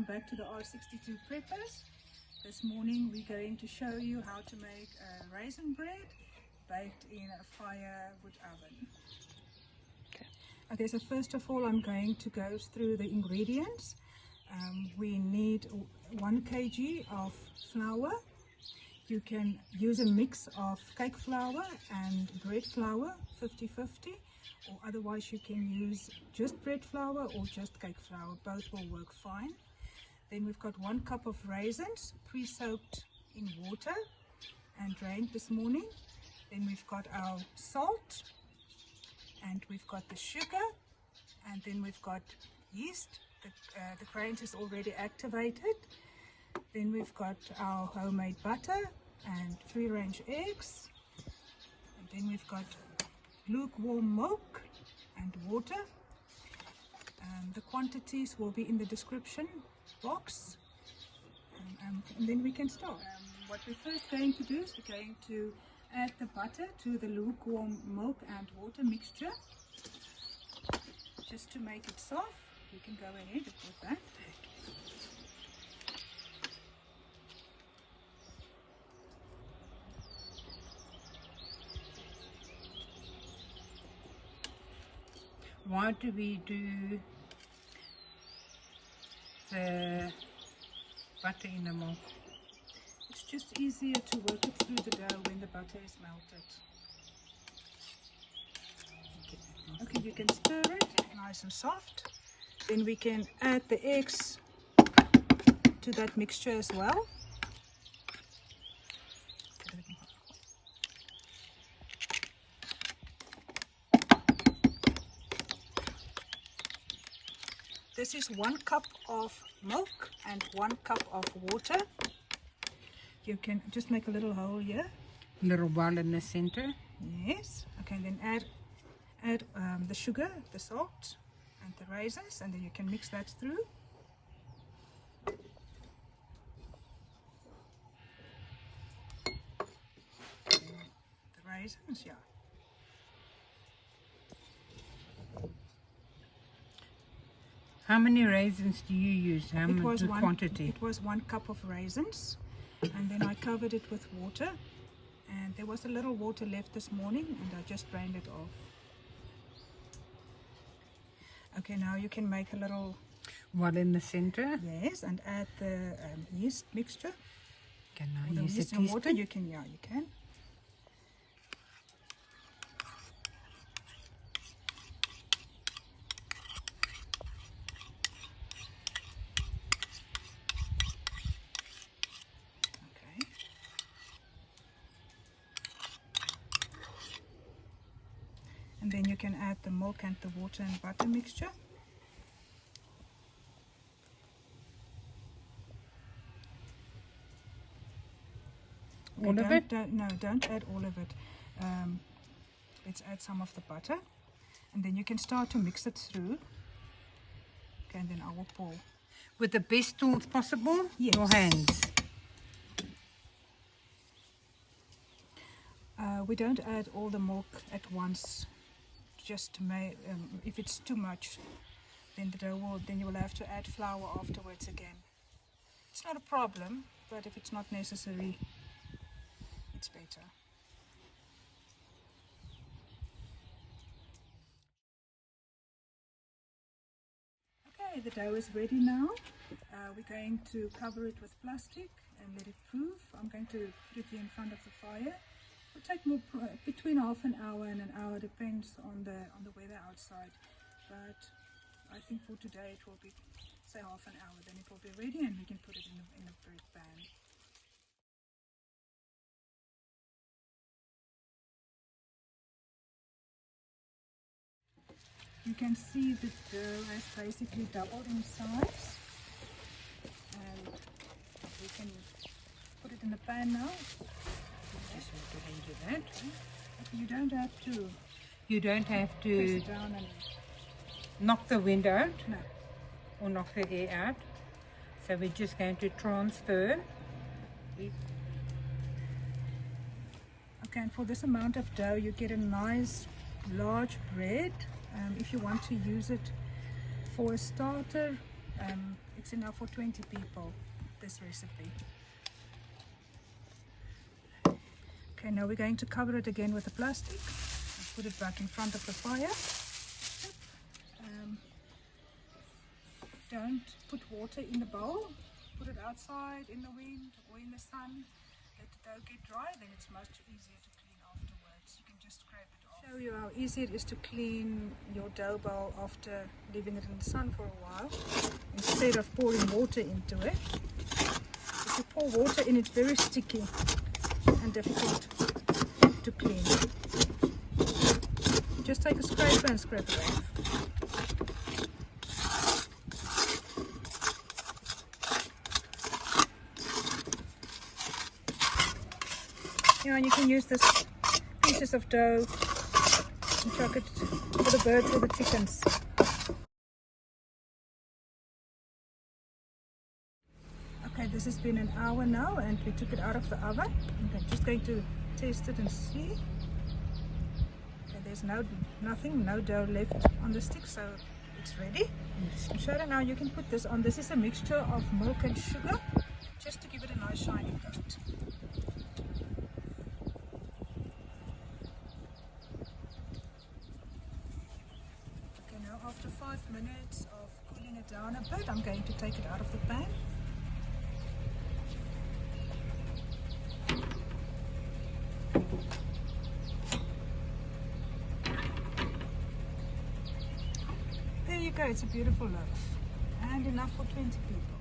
welcome back to the R62 Preppers. This morning we're going to show you how to make a raisin bread baked in a firewood oven. Okay, so first of all I'm going to go through the ingredients. We need 1 kg of flour. You can use a mix of cake flour and bread flour, 50-50, or otherwise you can use just bread flour or just cake flour. Both will work fine. Then we've got 1 cup of raisins, pre-soaked in water and drained this morning. Then we've got our salt, and we've got the sugar, and then we've got yeast. The grains is already activated. Then we've got our homemade butter and free-range eggs, and then we've got lukewarm milk and water. The quantities will be in the description box, and then we can start. What we're first going to do is we're going to add the butter to the lukewarm milk and water mixture just to make it soft. You can go ahead with that. Why do we do the butter in the milk? It's just easier to work it through the dough when the butter is melted. Okay, you can stir it nice and soft. Then we can add the eggs to that mixture as well. This is 1 cup of milk and 1 cup of water. You can just make a little hole here. Little one in the center. Yes. Okay, and then add the sugar, the salt, and the raisins, and then you can mix that through. The raisins, yeah. How many raisins do you use? How much quantity? It was 1 cup of raisins, and then I covered it with water, and there was a little water left this morning, and I just drained it off. Okay, now you can make a little one in the center. Yes, and add the yeast mixture. Can I use yeast and water? You can, yeah, you can. And then you can add the milk and the water and butter mixture. Okay, all of it? No, don't add all of it. Let's add some of the butter. And then you can start to mix it through. Okay, and then I will pour. With the best tools possible? Yes. Your hands? We don't add all the milk at once. Just to make, if it's too much, then then you will have to add flour afterwards again. It's not a problem, but if it's not necessary, it's better. Okay, the dough is ready now. We're going to cover it with plastic and let it proof. I'm going to put it here in front of the fire. It will take between half an hour and an hour, depends on the weather outside. But I think for today it will be, say, half an hour. Then it will be ready, and we can put it in a bread pan. You can see the dough has basically doubled in size, and we can put it in the pan now. Just want to hand you that. You don't have to. You don't have to press it down and knock the wind out. No. Or knock the air out. So we're just going to transfer it. Okay, and for this amount of dough you get a nice large bread. If you want to use it for a starter, It's enough for 20 people, this recipe. Okay, now we're going to cover it again with the plastic and put it back in front of the fire. Don't put water in the bowl. Put it outside in the wind or in the sun. Let the dough get dry, then it's much easier to clean afterwards. You can just scrape it off. Show you how easy it is to clean your dough bowl after leaving it in the sun for a while, instead of pouring water into it. If you pour water in, it's very sticky and difficult to clean. Just take a scraper and scrape it off. And you can use this pieces of dough and chuck it for the birds or the chickens. Okay, this has been an hour now and we took it out of the oven. I'm just going to taste it and see. Okay, there's no dough left on the stick, so it's ready. Shona, now you can put this on. This is a mixture of milk and sugar, just to give it a nice shiny coat. After 5 minutes of cooling it down a bit, I'm going to take it out of the pan. There you go, it's a beautiful loaf and enough for 20 people.